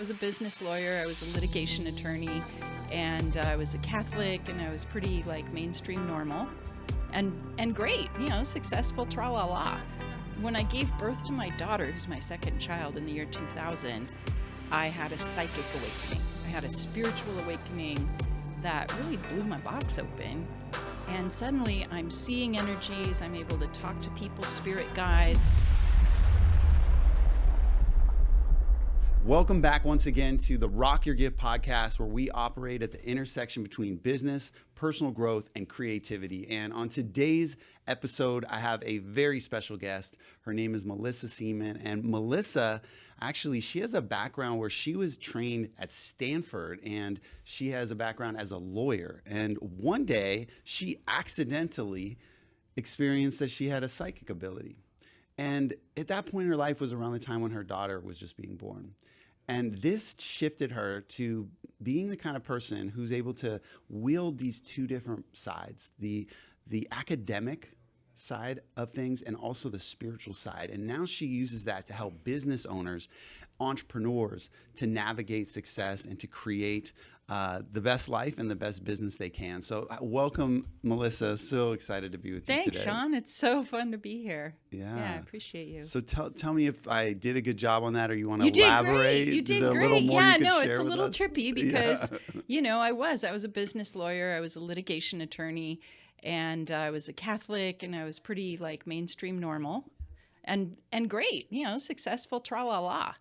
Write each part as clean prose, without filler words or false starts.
was a business lawyer, I was a litigation attorney, and I was a Catholic, and I was pretty like mainstream normal and great, successful, tra-la-la. When I gave birth to my daughter, who's my second child, in the year 2000, I had a psychic awakening. I had a spiritual awakening that really blew my box open. And suddenly I'm seeing energies, I'm able to talk to people, spirit guides. Welcome back once again to the Rock Your Gift podcast, where we operate at the intersection between business, personal growth, and creativity. And on today's episode, I have a very special guest. Her name is Melissa Seaman. And Melissa, actually, she has a background where she was trained at Stanford, and she has a background as a lawyer. And one day, she accidentally experienced that she had a psychic ability. And at that point in her life was around the time when her daughter was just being born. And this shifted her to being the kind of person who's able to wield these two different sides, the academic side of things and also the spiritual side. And now she uses that to help business owners, entrepreneurs, to navigate success and to create the best life and the best business they can. So welcome, Melissa. So excited to be with you today. Thanks, Sean. It's so fun to be here. Yeah, I appreciate you. So tell me if I did a good job on that, or you want to You elaborate? did great. You did Is there great. a little more you could share it's a with little us? trippy because, I was a business lawyer. I was a litigation attorney, and I was a Catholic, and I was pretty like mainstream normal and great, successful, tra-la-la.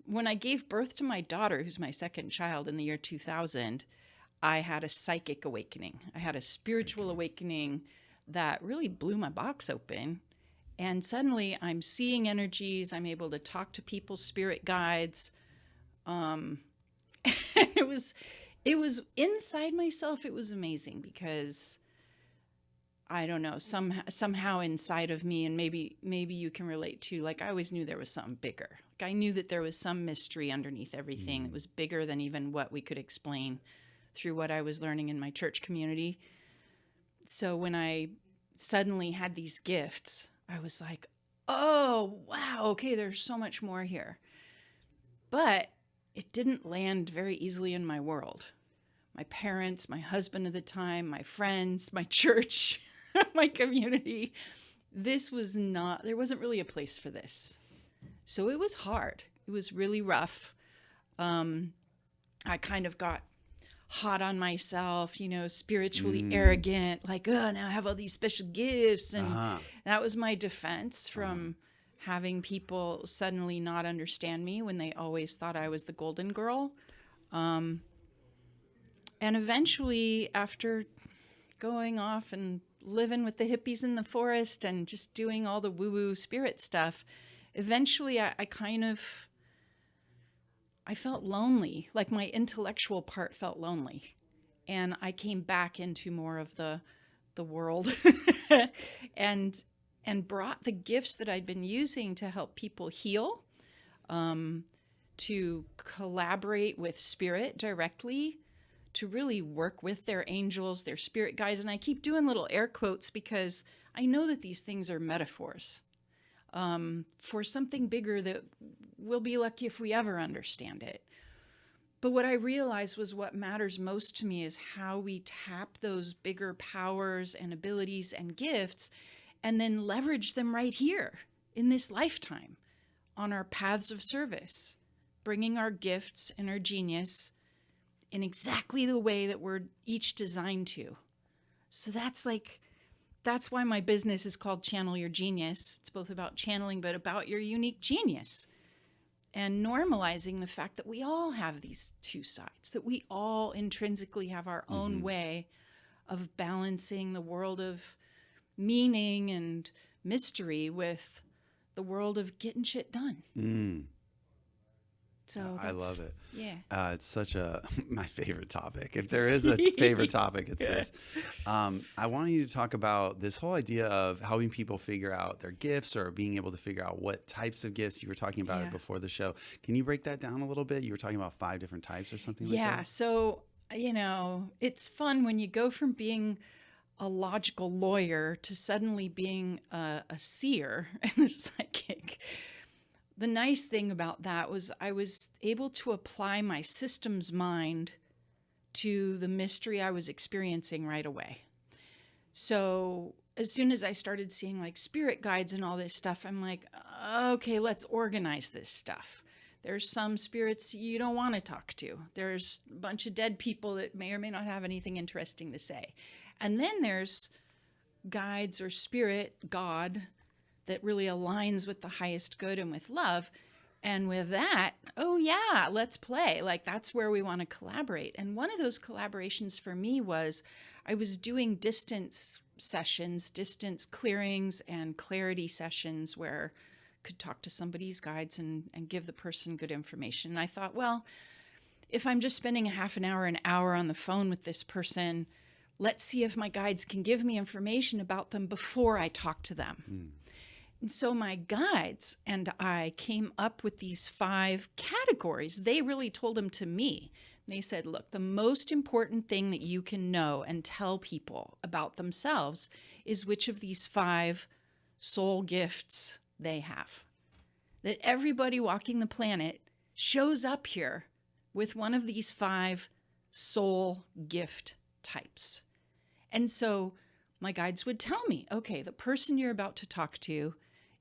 When I gave birth to my daughter, who's my second child, in the year 2000, I had a psychic awakening. I had a spiritual awakening that really blew my box open. And suddenly I'm seeing energies. I'm able to talk to people, spirit guides. And it was inside myself. It was amazing because I don't know, somehow inside of me, and maybe you can relate too. Like, I always knew there was something bigger. Like, I knew that there was some mystery underneath everything that was bigger than even what we could explain through what I was learning in my church community. So when I suddenly had these gifts, I was like, oh, wow, okay, there's so much more here. But it didn't land very easily in my world. My parents, my husband at the time, my friends, my church, my community, there wasn't really a place for this. So it was hard. It was really rough. I kind of got hot on myself, spiritually arrogant, like, oh, now I have all these special gifts. And that was my defense from having people suddenly not understand me when they always thought I was the golden girl. And eventually, after going off and living with the hippies in the forest and just doing all the woo-woo spirit stuff, eventually I felt lonely. Like, my intellectual part felt lonely. And I came back into more of the world and brought the gifts that I'd been using to help people heal, to collaborate with spirit directly, to really work with their angels, their spirit guides. And I keep doing little air quotes because I know that these things are metaphors for something bigger that we'll be lucky if we ever understand it. But what I realized was what matters most to me is how we tap those bigger powers and abilities and gifts and then leverage them right here in this lifetime on our paths of service, bringing our gifts and our genius in exactly the way that we're each designed to. So that's why my business is called Channel Your Genius. It's both about channeling, but about your unique genius. And normalizing the fact that we all have these two sides, that we all intrinsically have our own way of balancing the world of meaning and mystery with the world of getting shit done. So I love it. Yeah. It's such my favorite topic. If there is a favorite topic, it's this. I wanted you to talk about this whole idea of helping people figure out their gifts or being able to figure out what types of gifts. You were talking about it before the show. Can you break that down a little bit? You were talking about 5 different types or something like that? Yeah. So, it's fun when you go from being a logical lawyer to suddenly being a seer and a psychic. the nice thing about that was I was able to apply my systems mind to the mystery I was experiencing right away. So as soon as I started seeing like spirit guides and all this stuff, I'm like, okay, let's organize this stuff. There's some spirits you don't want to talk to. There's a bunch of dead people that may or may not have anything interesting to say. And then there's guides or spirit, God, that really aligns with the highest good and with love. And with that, oh yeah, let's play. Like that's where we want to collaborate. And one of those collaborations for me was I was doing distance sessions, distance clearings and clarity sessions where I could talk to somebody's guides and give the person good information. And I thought, well, if I'm just spending a half an hour on the phone with this person, let's see if my guides can give me information about them before I talk to them. And so my guides and I came up with these 5 categories. They really told them to me. They said, look, the most important thing that you can know and tell people about themselves is which of these 5 soul gifts they have. That everybody walking the planet shows up here with one of these 5 soul gift types. And so my guides would tell me, okay, the person you're about to talk to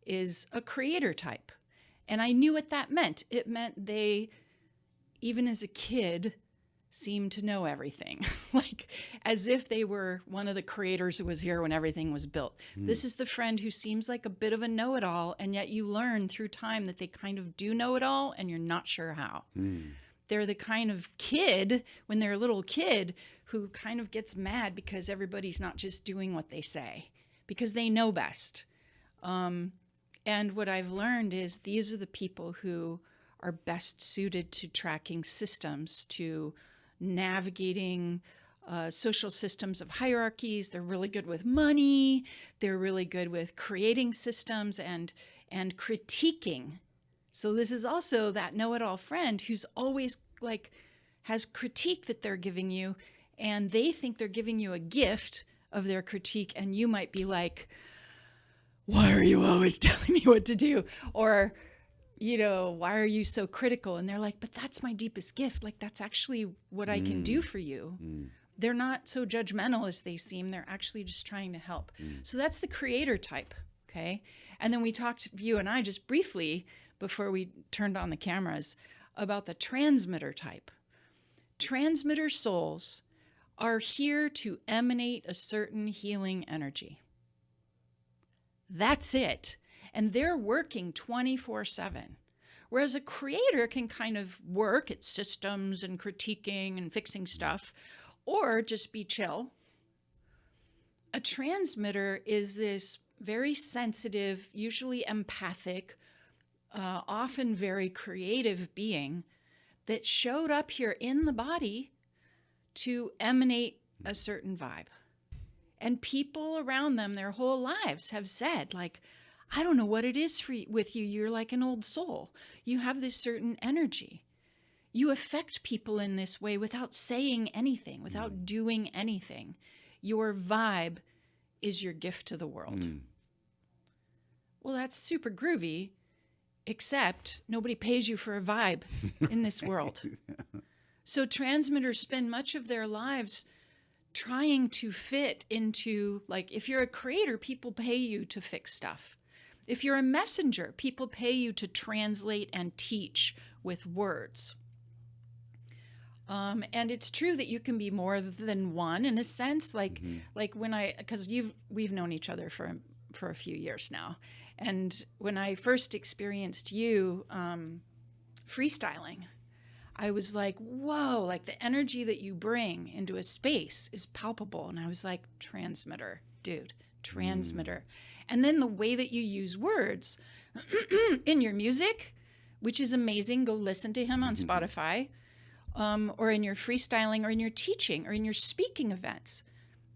is a creator type. And I knew what that meant. It meant they, even as a kid, seemed to know everything, like as if they were one of the creators who was here when everything was built. This is the friend who seems like a bit of a know-it-all, and yet you learn through time that they kind of do know it all, and you're not sure how. They're the kind of kid, when they're a little kid, who kind of gets mad because everybody's not just doing what they say, because they know best. And what I've learned is these are the people who are best suited to tracking systems, to navigating social systems of hierarchies. They're really good with money. They're really good with creating systems and critiquing. So this is also that know-it-all friend who's always like has critique that they're giving you, and they think they're giving you a gift of their critique, and you might be like, why are you always telling me what to do? Or, you know, why are you so critical? And they're like, but that's my deepest gift. Like, that's actually what I can do for you. They're not so judgmental as they seem. They're actually just trying to help. So that's the creator type, okay? And then we talked, you and I, just briefly before we turned on the cameras, about the transmitter type. Transmitter souls are here to emanate a certain healing energy. That's it. And they're working 24/7. Whereas a creator can kind of work at systems and critiquing and fixing stuff, or just be chill. A transmitter is this very sensitive, usually empathic, often very creative being that showed up here in the body to emanate a certain vibe. And people around them their whole lives have said, like, I don't know what it is with you. You're like an old soul. You have this certain energy. You affect people in this way without saying anything, without doing anything. Your vibe is your gift to the world. Well, that's super groovy, except nobody pays you for a vibe in this world. So transmitters spend much of their lives trying to fit into, like, if you're a creator, people pay you to fix stuff. If you're a messenger, people pay you to translate and teach with words. And it's true that you can be more than one in a sense, like when because we've known each other for a few years now. And when I first experienced you freestyling, I was like, whoa, like the energy that you bring into a space is palpable. And I was like, transmitter, dude, transmitter. And then the way that you use words in your music, which is amazing, go listen to him on Spotify, or in your freestyling, or in your teaching, or in your speaking events.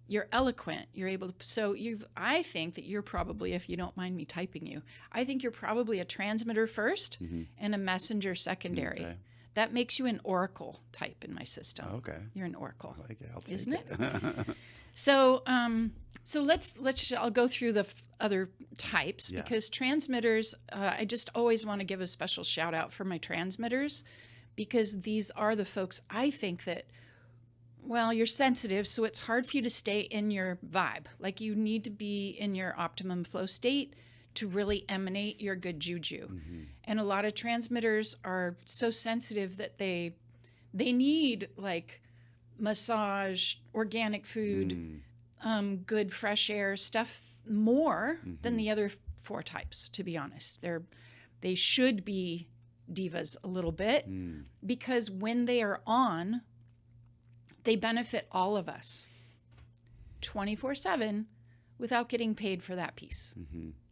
You're eloquent. You're able to, so I think that you're probably, if you don't mind me typing you, I think you're probably a transmitter first and a messenger secondary. Okay. That makes you an oracle type in my system. Okay. You're an oracle. I like it. I'll take Isn't it. So So I'll go through the other types because transmitters, I just always want to give a special shout out for my transmitters, because these are the folks I think that, well, you're sensitive, so it's hard for you to stay in your vibe. Like, you need to be in your optimum flow state to really emanate your good juju. And a lot of transmitters are so sensitive that they need like massage, organic food, good fresh air stuff more than the other 4 types, to be honest. They should be divas a little bit because when they are on, they benefit all of us 24/7 without getting paid for that piece,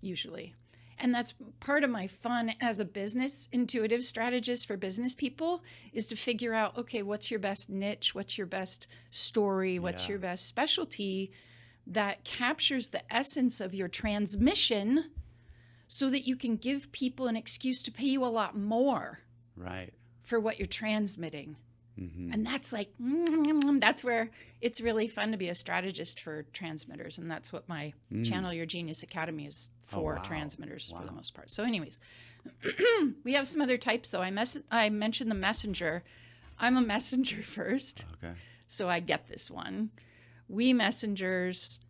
usually. And that's part of my fun as a business intuitive strategist for business people, is to figure out, okay, what's your best niche? What's your best story? What's your best specialty that captures the essence of your transmission so that you can give people an excuse to pay you a lot more for what you're transmitting. And that's like, that's where it's really fun to be a strategist for transmitters. And that's what my Channel Your Genius Academy is for, transmitters for the most part. So anyways, we have some other types though. I mentioned the messenger. I'm a messenger first. Okay. So I get this one. We messengers,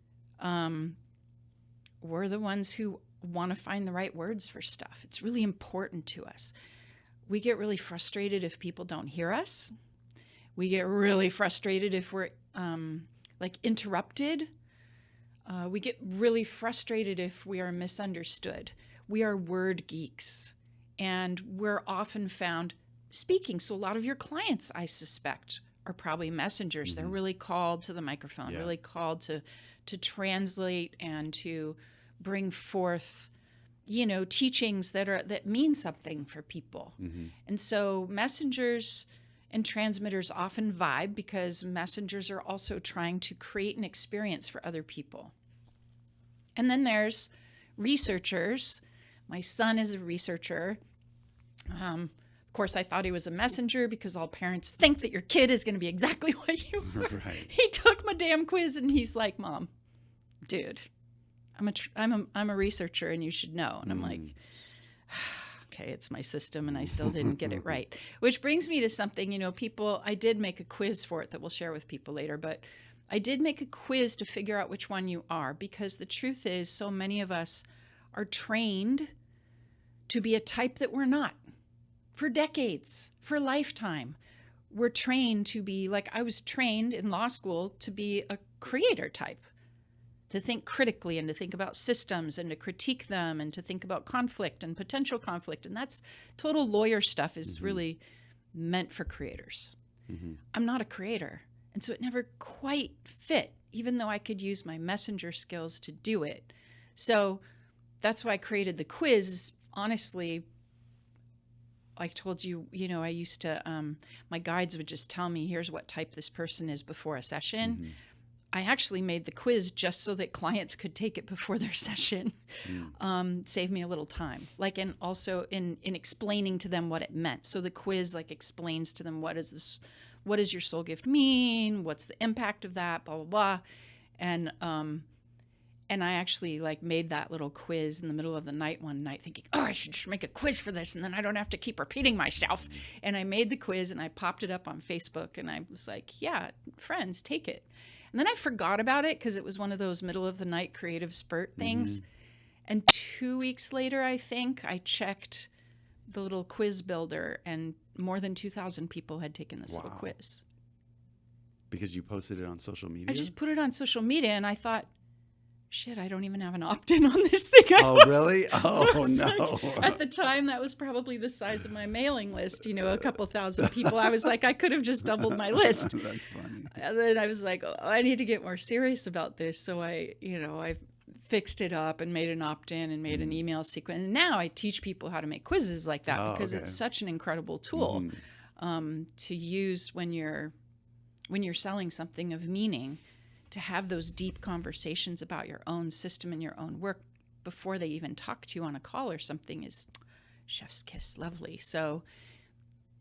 we're the ones who want to find the right words for stuff. It's really important to us. We get really frustrated if people don't hear us. We get really frustrated if we're interrupted. We get really frustrated if we are misunderstood. We are word geeks, and we're often found speaking. So a lot of your clients, I suspect, are probably messengers. They're really called to the microphone, really called to translate and to bring forth, teachings that mean something for people. And so messengers and transmitters often vibe because messengers are also trying to create an experience for other people. And then there's researchers. My son is a researcher. Of course, I thought he was a messenger because all parents think that your kid is going to be exactly what you are. Right. He took my damn quiz and he's like, Mom, dude, I'm a researcher and you should know. And I'm like, okay, it's my system and I still didn't get it right. Which brings me to something, I did make a quiz for it that we'll share with people later, but I did make a quiz to figure out which one you are, because the truth is so many of us are trained to be a type that we're not for decades, for a lifetime. We're trained to be, like I was trained in law school to be a creator type, to think critically and to think about systems and to critique them and to think about conflict and potential conflict. And that's total lawyer stuff is really meant for creators. I'm not a creator. And so it never quite fit, even though I could use my messenger skills to do it. So that's why I created the quiz. Honestly, I told you, I used to, my guides would just tell me, here's what type this person is before a session. I actually made the quiz just so that clients could take it before their session, save me a little time. And also in explaining to them what it meant. So the quiz explains to them, what does your soul gift mean? What's the impact of that? Blah, blah, blah. And I actually made that little quiz in the middle of the night one night thinking, I should just make a quiz for this and then I don't have to keep repeating myself. And I made the quiz and I popped it up on Facebook and I was like, yeah, friends, take it. And then I forgot about it because it was one of those middle of the night creative spurt things. And 2 weeks later, I think, I checked the little quiz builder and more than 2,000 people had taken this little quiz. Because you posted it on social media? I just put it on social media and I thought, shit, I don't even have an opt-in on this thing. Oh, really? Oh, no. At the time, that was probably the size of my mailing list, a couple thousand people. I was like, I could have just doubled my list. That's funny. And then I was like, I need to get more serious about this. So I fixed it up and made an opt-in and made an email sequence. And now I teach people how to make quizzes like that because it's such an incredible tool to use when you're selling something of meaning, to have those deep conversations about your own system and your own work before they even talk to you on a call or something is chef's kiss, lovely. So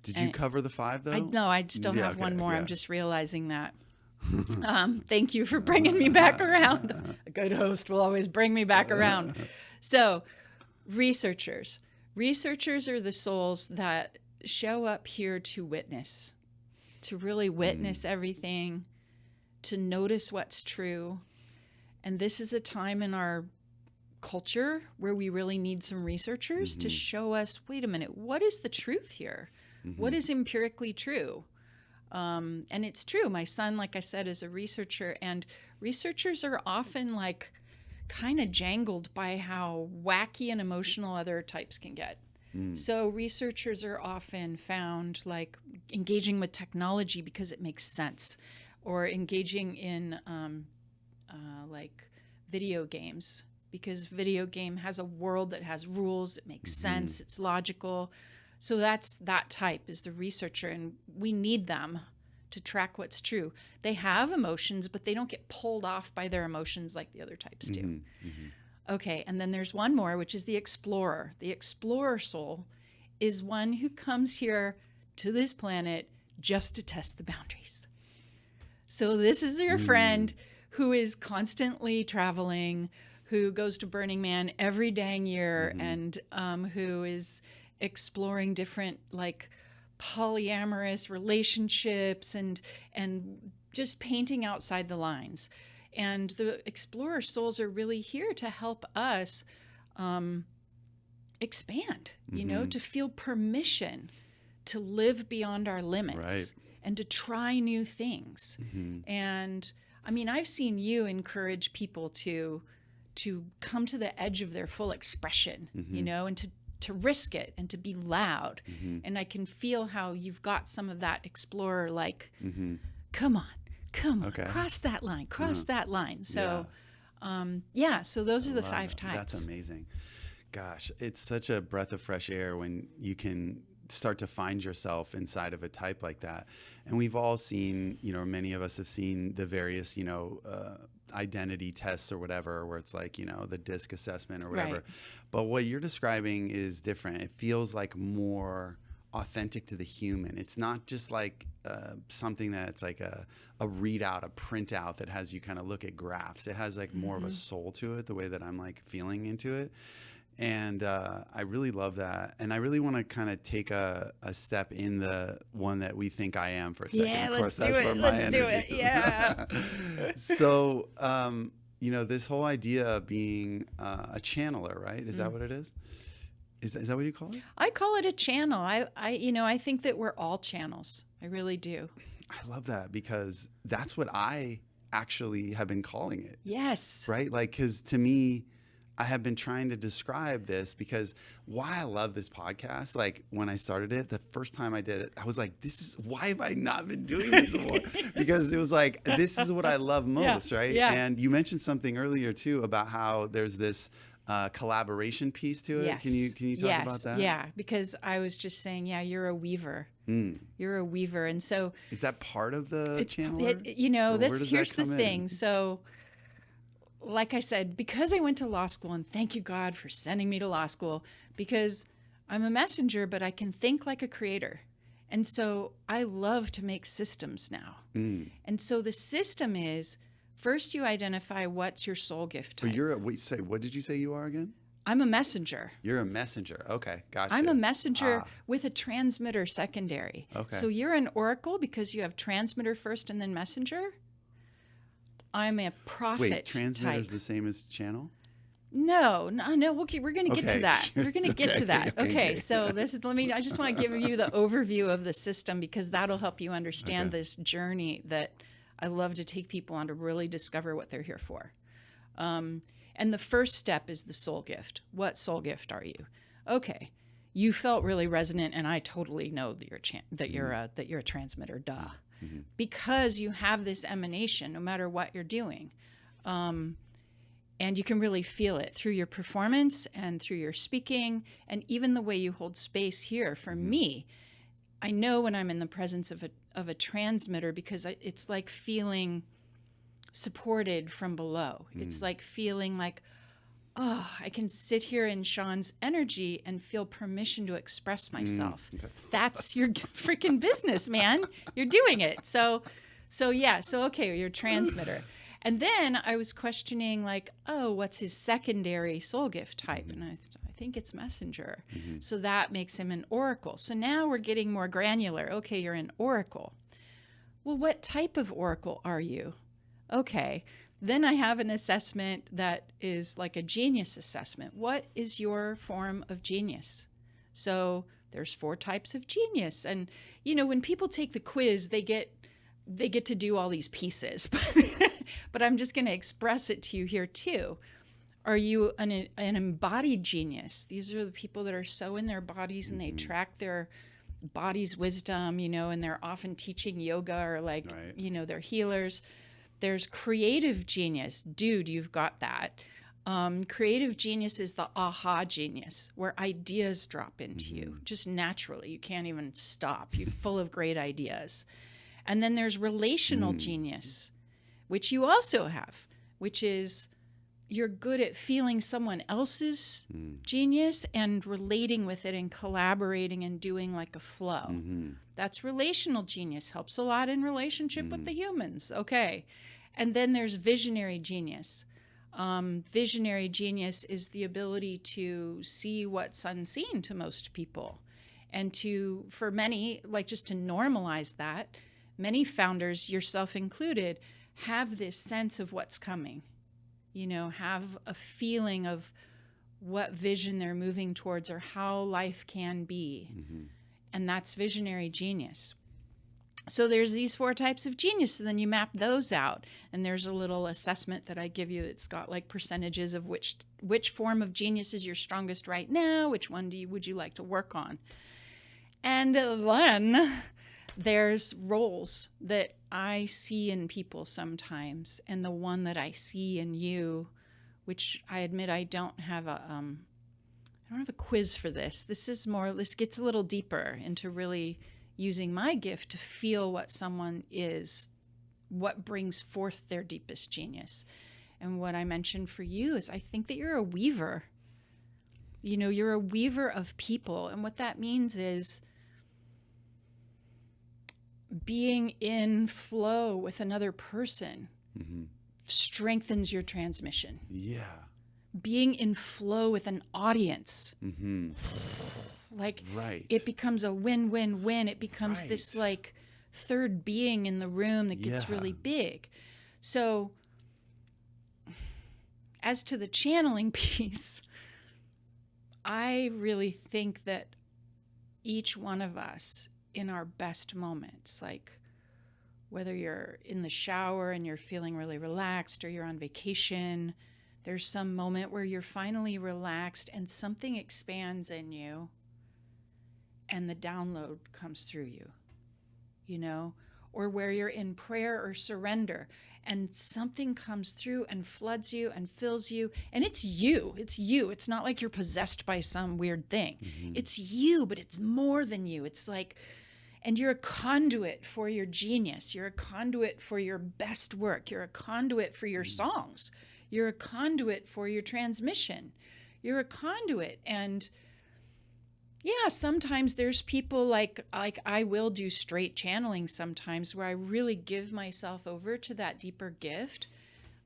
did you cover the 5 though? No, I still have one more. Yeah. I'm just realizing that. Thank you for bringing me back around. A good host will always bring me back around. So, researchers. Researchers are the souls that show up here to witness, to really witness everything, to notice what's true. And this is a time in our culture where we really need some researchers to show us, wait a minute, what is the truth here? What is empirically true? And it's true. My son, like I said, is a researcher, and researchers are often like kind of jangled by how wacky and emotional other types can get. So researchers are often found like engaging with technology because it makes sense, or engaging in like video games because video game has a world that has rules, it makes sense, it's logical. So that's that type is the researcher, and we need them to track what's true. They have emotions, but they don't get pulled off by their emotions like the other types do. Okay, and then there's one more, which is the explorer. The explorer soul is one who comes here to this planet just to test the boundaries. So this is your friend who is constantly traveling, who goes to Burning Man every dang year, and who is exploring different like polyamorous relationships and just painting outside the lines. And the explorer souls are really here to help us expand, you know, to feel permission to live beyond our limits and to try new things. And I mean, I've seen you encourage people to come to the edge of their full expression, you know, and to risk it and to be loud. And I can feel how you've got some of that explorer, like, come on, cross that line, that line. So, so those are the 5 types. That's amazing. Gosh, it's such a breath of fresh air when you can start to find yourself inside of a type like that. And we've all seen, you know, many of us have seen the various, you know, identity tests or whatever, where it's like, you know, the DISC assessment or whatever. But what you're describing is different. It feels like more authentic to the human. It's not just like something that's like a readout, a printout that has you kind of look at graphs. It has like more of a soul to it, the way that I'm like feeling into it. And I really love that. And I really want to kind of take a step in the one that we think I am for a second. Yeah, of course, let's do it. Let's do it. Yeah. So, you know, this whole idea of being a channeler, right? Is that what it is? Is that what you call it? I call it a channel. I think that we're all channels. I really do. I love that, because that's what I actually have been calling it. Yes. Right? Like, because to me, I have been trying to describe this, because why I love this podcast, like when I started it, the first time I did it, I was like, why have I not been doing this before? Because it was like, this is what I love most, right? Yeah. And you mentioned something earlier too about how there's this collaboration piece to it. Yes. Can you talk about that? Yeah, because I was just saying, you're a weaver. You're a weaver. And so is that part of the channel? Here's the thing. So like I said, because I went to law school, and thank you, God, for sending me to law school, because I'm a messenger, but I can think like a creator. And so I love to make systems now. And so the system is, first you identify what's your soul gift type. But what did you say you are again? I'm a messenger. You're a messenger. Okay, gotcha. I'm a messenger with a transmitter secondary. Okay. So you're an oracle because you have transmitter first and then messenger. I'm a prophet Wait, transmitter is the same as channel? No. We're going to get to that. We're going to get to that. Okay. So I just want to give you the overview of the system, because that'll help you understand this journey that I love to take people on to really discover what they're here for. And the first step is the soul gift. What soul gift are you? Okay. You felt really resonant, and I totally know that you're a transmitter. Duh. Because you have this emanation no matter what you're doing. And you can really feel it through your performance and through your speaking, and even the way you hold space here. For me, I know when I'm in the presence of a transmitter, because it's like feeling supported from below. It's like feeling like, I can sit here in Sean's energy and feel permission to express myself. That's your freaking business, man. You're doing it. So So yeah, so okay, you're a transmitter. And then I was questioning like, oh, what's his secondary soul gift type? And I think it's messenger. So that makes him an oracle. So now we're getting more granular. Okay, you're an oracle. Well, what type of oracle are you? Okay. Then I have an assessment that is like a genius assessment. What is your form of genius? So there's 4 types of genius. And, you know, when people take the quiz, they get to do all these pieces. But I'm just going to express it to you here too. Are you an embodied genius? These are the people that are so in their bodies and they track their body's wisdom, you know, and they're often teaching yoga or like, Right. you know, they're healers. There's creative genius. Dude, you've got that. Creative genius is the aha genius, where ideas drop into you just naturally. You can't even stop. You're full of great ideas. And then there's relational genius, which you also have, which is you're good at feeling someone else's genius and relating with it and collaborating and doing like a flow. That's relational genius. Helps a lot in relationship with the humans. Okay. And then there's visionary genius. Visionary genius is the ability to see what's unseen to most people. And to, for many, like just to normalize that, many founders, yourself included, have this sense of what's coming. You know, have a feeling of what vision they're moving towards or how life can be. And that's visionary genius. So there's these 4 types of genius. So then you map those out. And there's a little assessment that I give you that's got like percentages of which form of genius is your strongest right now, which one would you like to work on. And then there's roles that I see in people sometimes, and the one that I see in you, which I admit I don't have a quiz for this. This gets a little deeper into really using my gift to feel what someone is, what brings forth their deepest genius. And what I mentioned for you is I think that you're a weaver. You know, you're a weaver of people. And what that means is being in flow with another person strengthens your transmission. Yeah. Being in flow with an audience. Like Right. it becomes a win-win-win. It becomes this like third being in the room that gets really big. So as to the channeling piece, I really think that each one of us in our best moments, like whether you're in the shower and you're feeling really relaxed or you're on vacation, there's some moment where you're finally relaxed and something expands in you and the download comes through you, you know, or where you're in prayer or surrender and something comes through and floods you and fills you. And it's you. It's not like you're possessed by some weird thing. It's you, but it's more than you. It's like, and you're a conduit for your genius. You're a conduit for your best work. You're a conduit for your songs. You're a conduit for your transmission. You're a conduit. And yeah, sometimes there's people like I will do straight channeling sometimes where I really give myself over to that deeper gift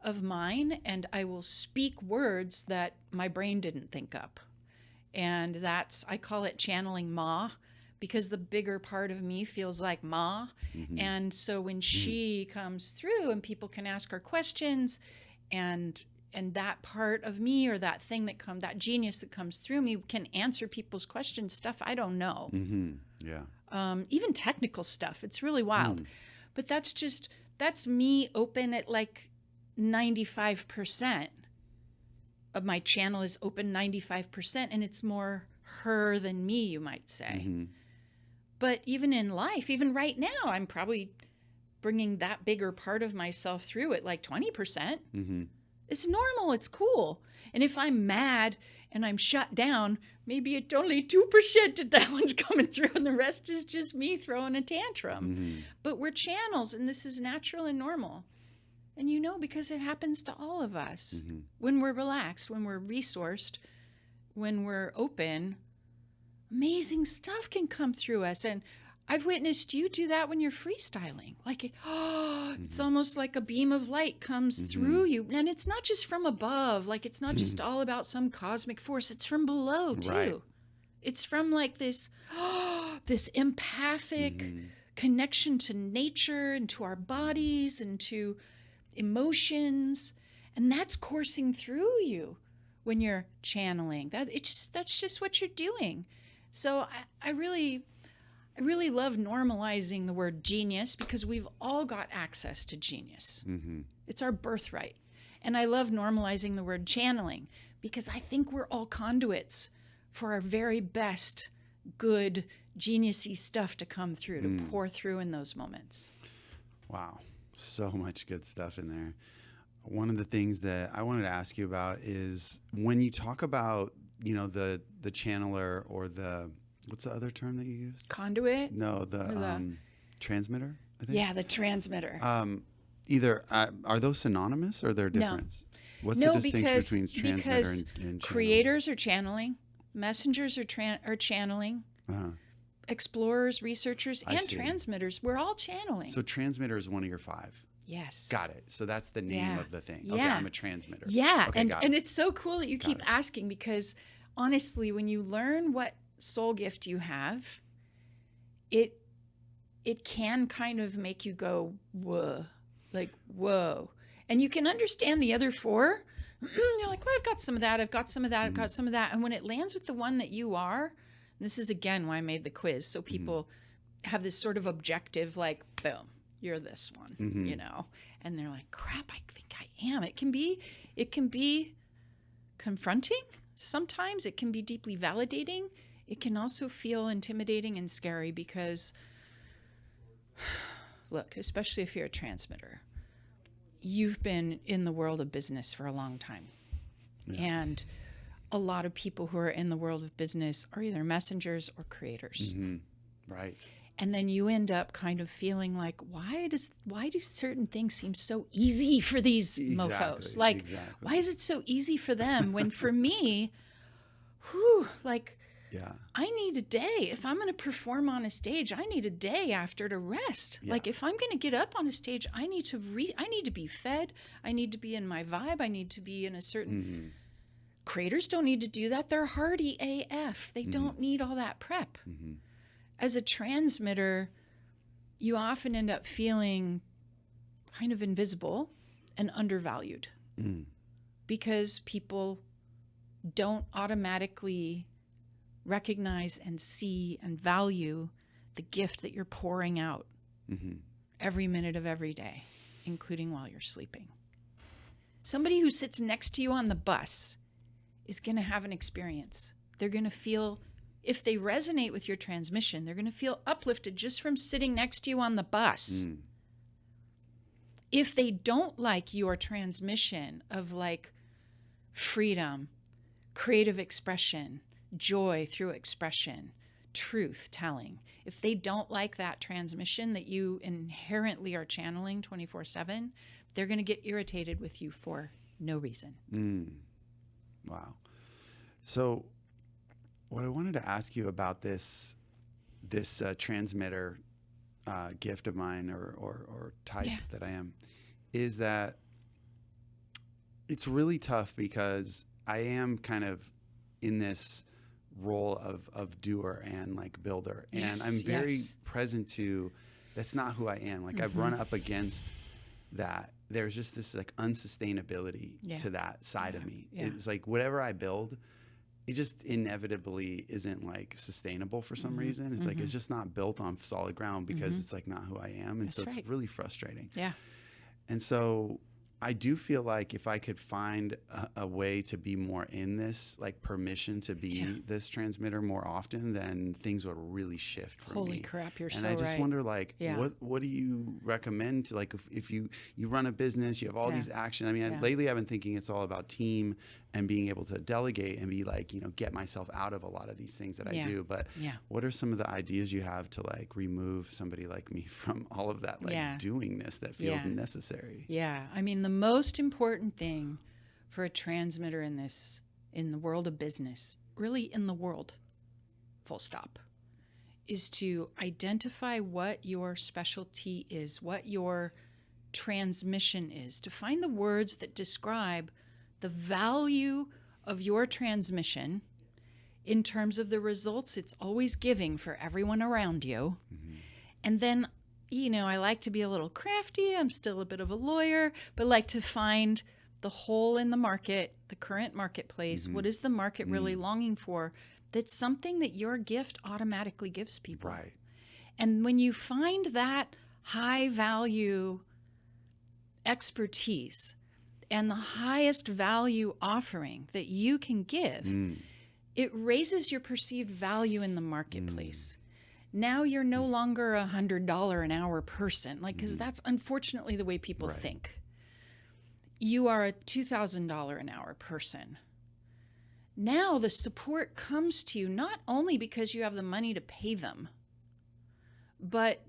of mine and I will speak words that my brain didn't think up. And I call it channeling Ma, because the bigger part of me feels like Ma. And so when she comes through and people can ask her questions and that part of me or that thing that genius that comes through me can answer people's questions, stuff I don't know. Yeah. Even technical stuff. It's really wild. But that's me open at like 95% of my channel is open 95%. And it's more her than me, you might say. But even in life, even right now, I'm probably bringing that bigger part of myself through at like 20%. It's normal. It's cool. And if I'm mad and I'm shut down, maybe it's only 2% that one's coming through and the rest is just me throwing a tantrum. But we're channels and this is natural and normal. And you know, because it happens to all of us. When we're relaxed, when we're resourced, when we're open, amazing stuff can come through us. And I've witnessed you do that when you're freestyling. Like, it's almost like a beam of light comes through you. And it's not just from above. Like, it's not just all about some cosmic force. It's from below, too. Right. It's from like this, this empathic connection to nature and to our bodies and to emotions. And that's coursing through you when you're channeling. That's just what you're doing. So I really love normalizing the word genius because we've all got access to genius. It's our birthright. And I love normalizing the word channeling because I think we're all conduits for our very best, good, genius-y stuff to come through, to pour through in those moments. Wow. So much good stuff in there. One of the things that I wanted to ask you about is when you talk about, the channeler or what's the other term that you use? Conduit? No, the transmitter, I think. Yeah, the transmitter. Are those synonymous or they're different? What's the distinction between transmitter and channel? Creators are channeling, messengers are channeling, explorers, researchers, and transmitters. We're all channeling. So transmitter is one of your 5. Yes. Got it. So that's the name of the thing. Okay, Yeah. I'm a transmitter. Yeah, Okay, and it's so cool that you keep asking because honestly, when you learn what soul gift you have, it can kind of make you go, whoa, like, whoa. And you can understand the other 4. You're like, well, I've got some of that. I've got some of that. I've got some of that. And when it lands with the one that you are, and this is again why I made the quiz. So people have this sort of objective, like, boom, you're this one, and they're like, crap, I think I am. It can be confronting. Sometimes it can be deeply validating. It can also feel intimidating and scary because, look, especially if you're a transmitter, you've been in the world of business for a long time. Yeah. And a lot of people who are in the world of business are either messengers or creators. Right. And then you end up kind of feeling like, why do certain things seem so easy for these mofos? Like, why is it so easy for them when for me, I need a day. If I'm going to perform on a stage, I need a day after to rest. Yeah. Like if I'm going to get up on a stage, I need to be fed. I need to be in my vibe. I need to be in a certain... Creators don't need to do that. They're hardy AF. They don't need all that prep. As a transmitter, you often end up feeling kind of invisible and undervalued because people don't automatically recognize and see and value the gift that you're pouring out every minute of every day, including while you're sleeping. Somebody who sits next to you on the bus is going to have an experience. They're going to feel... If they resonate with your transmission, they're going to feel uplifted just from sitting next to you on the bus. If they don't like your transmission of like freedom, creative expression, joy through expression, truth telling, if they don't like that transmission that you inherently are channeling 24/7, they're going to get irritated with you for no reason. Wow. So what I wanted to ask you about this transmitter gift of mine or type that I am is that it's really tough because I am kind of in this role of doer and like builder, and I'm very present to that's not who I am. Like I've run up against that. There's just this like unsustainability to that side of me. It's like whatever I build, it just inevitably isn't like sustainable for some reason. It's like it's just not built on solid ground because it's like not who I am. And so it's really frustrating. Yeah. And so I do feel like if I could find a way to be more in this, like permission to be this transmitter more often, then things would really shift for me. Holy crap, you're so right. And I just wonder, like, what do you recommend to, like, if you run a business, you have all these actions. I mean, lately I've been thinking it's all about team and being able to delegate and be like, get myself out of a lot of these things that I do. But what are some of the ideas you have to like remove somebody like me from all of that like doingness that feels necessary? Yeah. I mean, the most important thing for a transmitter in the world of business, really in the world, full stop, is to identify what your specialty is, what your transmission is, to find the words that describe the value of your transmission in terms of the results it's always giving for everyone around you. Mm-hmm. And then, I like to be a little crafty. I'm still a bit of a lawyer, but like to find the hole in the market, the current marketplace. Mm-hmm. What is the market really longing for? That's something that your gift automatically gives people. Right. And when you find that high value expertise and the highest value offering that you can give, it raises your perceived value in the marketplace. Now you're no longer $100 an hour person, because that's unfortunately the way people think. You are a $2,000 an hour person. Now the support comes to you not only because you have the money to pay them, but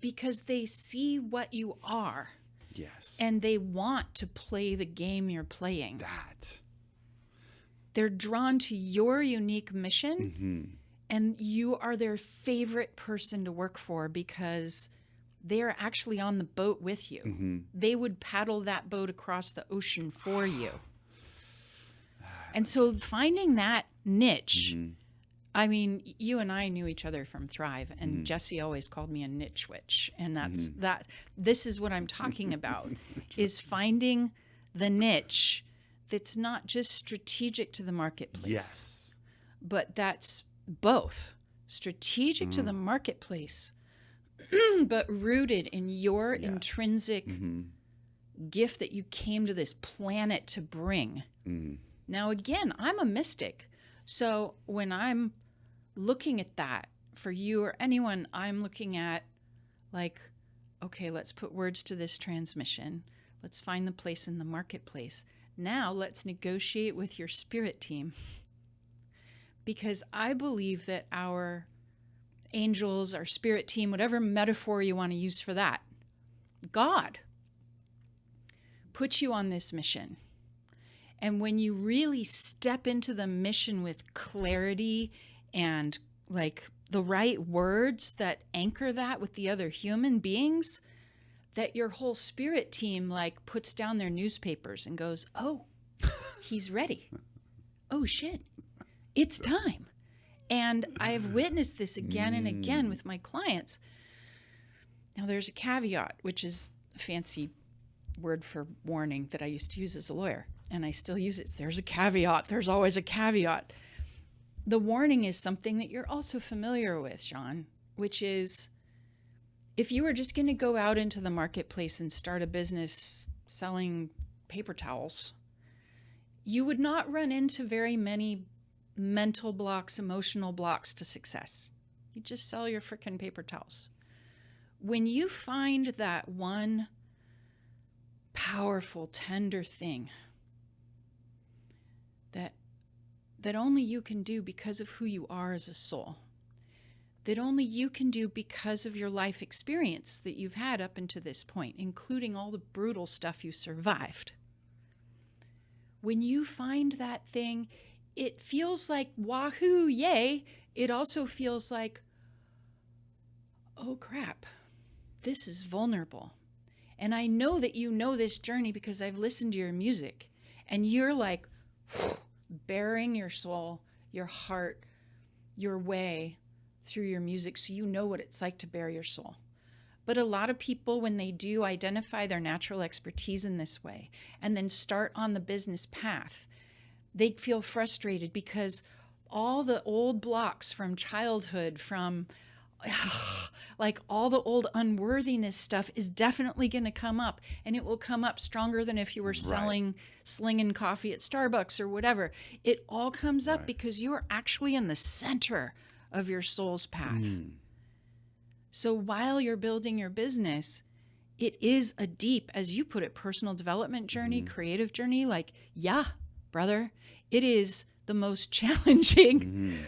because they see what you are. Yes. And they want to play the game you're playing. They're drawn to your unique mission, and you are their favorite person to work for because they're actually on the boat with you. They would paddle that boat across the ocean for you. And so finding that niche, I mean, you and I knew each other from Thrive, and Jesse always called me a niche witch. And that's that. This is what I'm talking about, is finding the niche that's not just strategic to the marketplace, but that's both strategic to the marketplace, but rooted in your intrinsic gift that you came to this planet to bring. Now, again, I'm a mystic. So when I'm looking at that for you or anyone, I'm looking at okay, let's put words to this transmission. Let's find the place in the marketplace. Now let's negotiate with your spirit team. Because I believe that our angels, our spirit team, whatever metaphor you want to use for that, God put you on this mission. And when you really step into the mission with clarity and the right words that anchor that with the other human beings, that your whole spirit team puts down their newspapers and goes, oh, he's ready. Oh, shit. It's time. And I have witnessed this again and again with my clients. Now, there's a caveat, which is a fancy word for warning that I used to use as a lawyer. And I still use it. There's a caveat. There's always a caveat. The warning is something that you're also familiar with, Sean, which is if you were just going to go out into the marketplace and start a business selling paper towels, you would not run into very many mental blocks, emotional blocks to success. You just sell your frickin' paper towels. When you find that one powerful, tender thing that only you can do because of who you are as a soul, that only you can do because of your life experience that you've had up until this point, including all the brutal stuff you survived. When you find that thing, it feels like wahoo, yay. It also feels like, oh crap, this is vulnerable. And I know that you know this journey because I've listened to your music, and you're bearing your soul, your heart, your way through your music, so you know what it's like to bear your soul. But a lot of people, when they do identify their natural expertise in this way and then start on the business path, they feel frustrated because all the old blocks from childhood, from all the old unworthiness stuff is definitely going to come up, and it will come up stronger than if you were slinging coffee at Starbucks or whatever. It all comes up because you are actually in the center of your soul's path. So while you're building your business, it is a deep, as you put it, personal development journey, creative journey. Yeah, brother, it is the most challenging.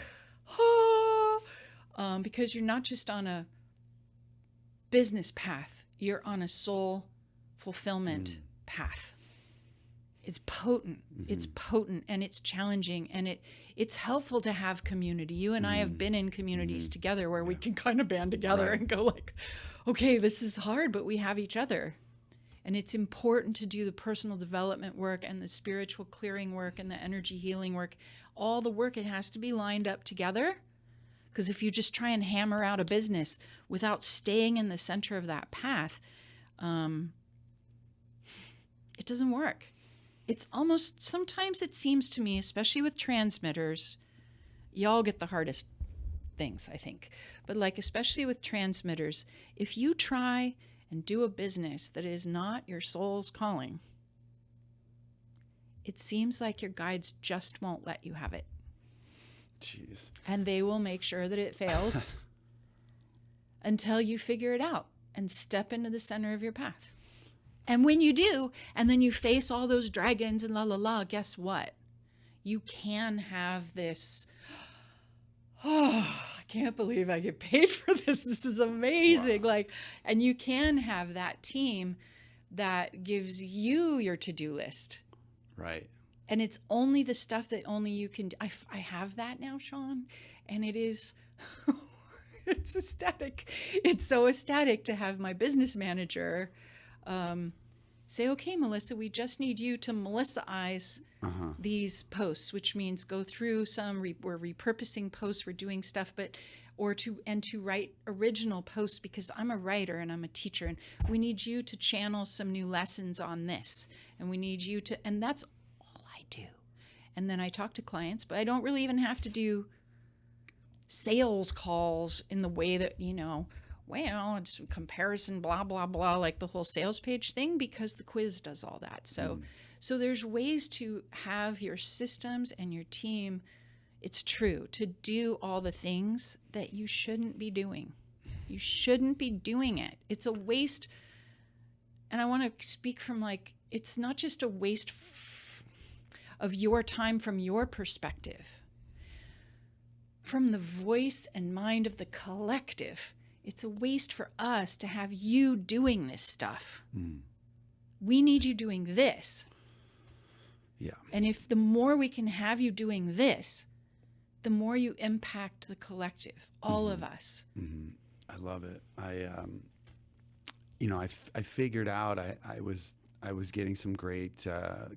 Because you're not just on a business path, you're on a soul fulfillment path. is potent. It's potent and it's challenging, and it's helpful to have community. You and I have been in communities together where we can kind of band together and go like, okay, this is hard, but we have each other. And it's important to do the personal development work and the spiritual clearing work and the energy healing work. All the work, it has to be lined up together. Because if you just try and hammer out a business without staying in the center of that path, it doesn't work. It's almost, sometimes it seems to me, especially with transmitters, y'all get the hardest things, I think. But like, especially with transmitters, if you try and do a business that is not your soul's calling, it seems like your guides just won't let you have it. Jeez. And they will make sure that it fails until you figure it out and step into the center of your path. And when you do, and then you face all those dragons and la la la, guess what? You can have this, oh, I can't believe I get paid for this. This is amazing. Wow. Like, and you can have that team that gives you your to-do list. Right. And it's only the stuff that only you can do. I have that now, Sean, and it is, it's ecstatic. It's so ecstatic to have my business manager say, okay, Melissa, we just need you to Melissa-ize these posts, which means go through some, we're repurposing posts, we're doing stuff, but, to write original posts, because I'm a writer and I'm a teacher, and we need you to channel some new lessons on this. And we need you to, and that's all I do. And then I talk to clients, but I don't really even have to do sales calls in the way that, well, it's comparison, blah, blah, blah, like the whole sales page thing, because the quiz does all that. So there's ways to have your systems and your team, it's true, to do all the things that you shouldn't be doing. You shouldn't be doing it. It's a waste. And I want to speak from it's not just a waste of your time from your perspective. From the voice and mind of the collective, it's a waste for us to have you doing this stuff. We need you doing this. Yeah. And if the more we can have you doing this, the more you impact the collective, all of us. I love it. I figured out I was getting some great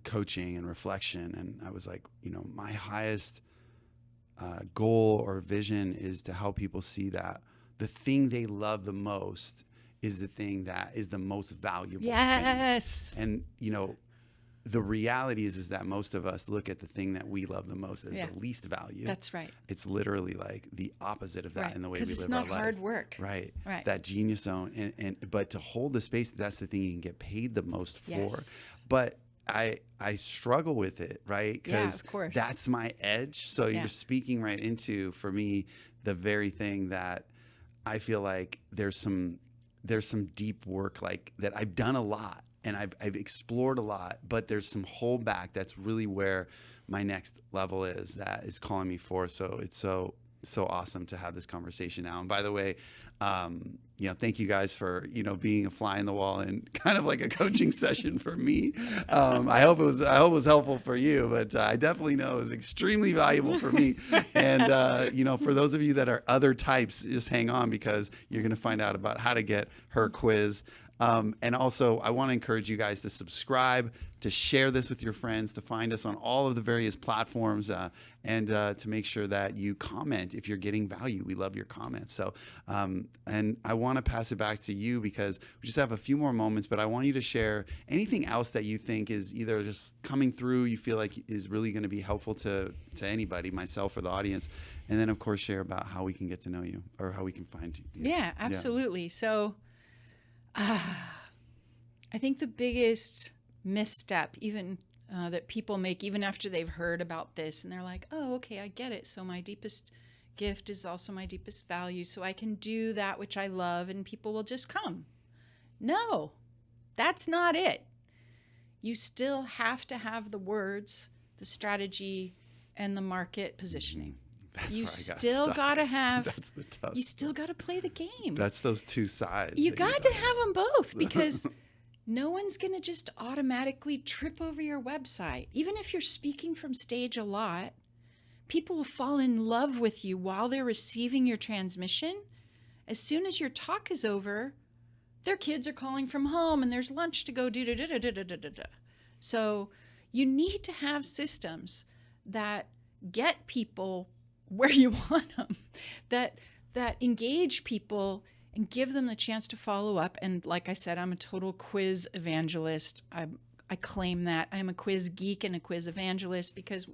coaching and reflection, and I was like, my highest goal or vision is to help people see that the thing they love the most is the thing that is the most valuable. Yes. Thing. And, the reality is that most of us look at the thing that we love the most as the least value. That's right. It's literally like the opposite of that in the way we live our life. Because it's not hard work. Right. That genius zone. But to hold the space, that's the thing you can get paid the most for. Yes. But I struggle with it, right? Of course. That's my edge. So you're speaking right into, for me, the very thing that I feel like there's some deep work like that I've done a lot. And I've explored a lot, but there's some holdback. That's really where my next level is, that is calling me forth. So it's so awesome to have this conversation now. And by the way, thank you guys for, being a fly in the wall and kind of like a coaching session for me. I hope it was helpful for you, but I definitely know it was extremely valuable for me. And, for those of you that are other types, just hang on, because you're going to find out about how to get her quiz. And also, I want to encourage you guys to subscribe, to share this with your friends, to find us on all of the various platforms, and to make sure that you comment if you're getting value. We love your comments. So, and I want to pass it back to you, because we just have a few more moments, but I want you to share anything else that you think is either just coming through, you feel like is really going to be helpful to anybody, myself or the audience. And then, of course, share about how we can get to know you or how we can find you. Yeah, absolutely. Yeah. So I think the biggest misstep, even that people make, even after they've heard about this, and they're like, oh, okay, I get it. So my deepest gift is also my deepest value. So I can do that which I love and people will just come. No, that's not it. You still have to have the words, the strategy, and the market positioning. You still got to have, that's the tough. You still got to play the game. That's those two sides. You got to have them both, because no one's going to just automatically trip over your website. Even if you're speaking from stage a lot, people will fall in love with you while they're receiving your transmission. As soon as your talk is over, their kids are calling from home and there's lunch to go do. So you need to have systems that get people where you want them, that engage people and give them the chance to follow up. And like I said, I'm a total quiz evangelist. I claim that. I'm a quiz geek and a quiz evangelist, because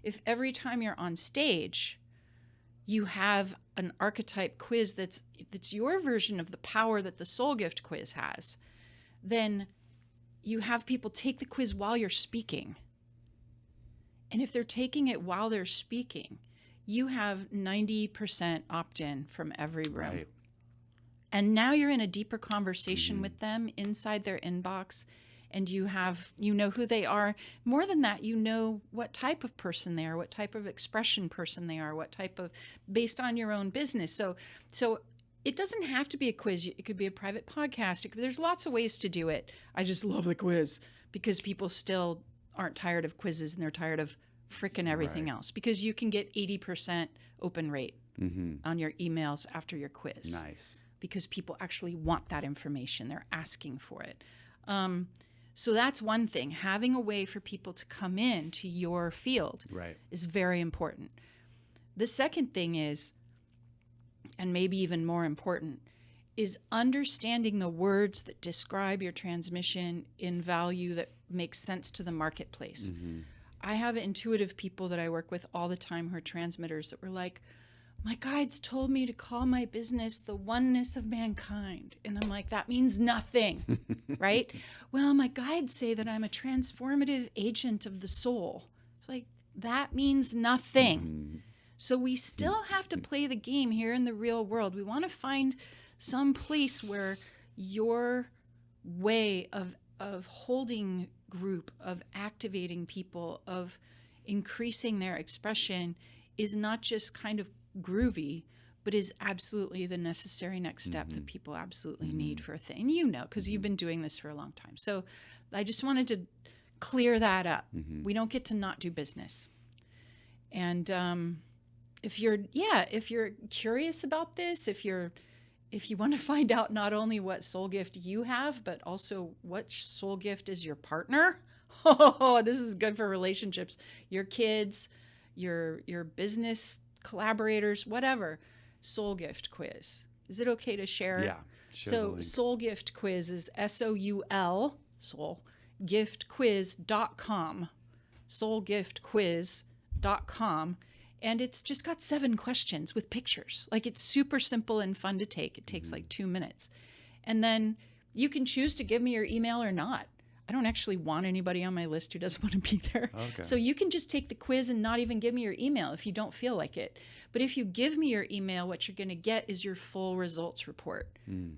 if every time you're on stage, you have an archetype quiz that's your version of the power that the Soul Gift quiz has, then you have people take the quiz while you're speaking. And if they're taking it while they're speaking, you have 90% opt-in from every room. Right. And now you're in a deeper conversation with them inside their inbox, and you know who they are. More than that, you know what type of person they are, what type of expression person they are, what type of, based on your own business. So it doesn't have to be a quiz. It could be a private podcast. There's lots of ways to do it. I just love the quiz because people still aren't tired of quizzes, and they're tired of frickin' everything else, because you can get 80% open rate on your emails after your quiz. Nice. Because people actually want that information. They're asking for it. So that's one thing. Having a way for people to come in to your field is very important. The second thing is, and maybe even more important, is understanding the words that describe your transmission in value that makes sense to the marketplace. I have intuitive people that I work with all the time who are transmitters that were like, my guides told me to call my business the oneness of mankind. And I'm like, that means nothing, right? Well, my guides say that I'm a transformative agent of the soul. It's like, that means nothing. So we still have to play the game here in the real world. We want to find some place where your way of holding group, of activating people, of increasing their expression is not just kind of groovy, but is absolutely the necessary next step that people absolutely need for a thing. You know, because you've been doing this for a long time. So I just wanted to clear that up. We don't get to not do business. And if you're curious about this, if you want to find out not only what soul gift you have, but also what soul gift is your partner, this is good for relationships, your kids, your business collaborators, whatever. Soul Gift quiz. Is it okay to share? Yeah. So Soul Gift quiz is SOUL, soul, giftquiz.com, soulgiftquiz.com. And it's just got 7 questions with pictures. Like, it's super simple and fun to take. It takes like 2 minutes. And then you can choose to give me your email or not. I don't actually want anybody on my list who doesn't want to be there. Okay. So you can just take the quiz and not even give me your email if you don't feel like it. But if you give me your email, what you're going to get is your full results report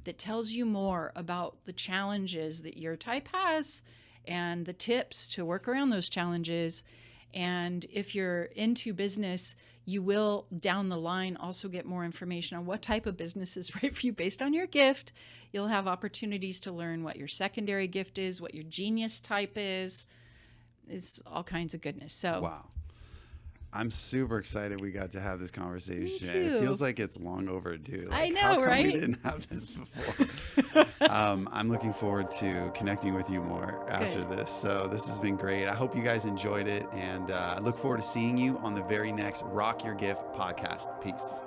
that tells you more about the challenges that your type has and the tips to work around those challenges. And if you're into business, you will down the line also get more information on what type of business is right for you based on your gift. You'll have opportunities to learn what your secondary gift is, what your genius type is. It's all kinds of goodness. So wow. I'm super excited we got to have this conversation. Me too. It feels like it's long overdue. I know, how come right? we didn't have this before? I'm looking forward to connecting with you more after this. So this has been great. I hope you guys enjoyed it, and I look forward to seeing you on the very next Rock Your Gift podcast. Peace.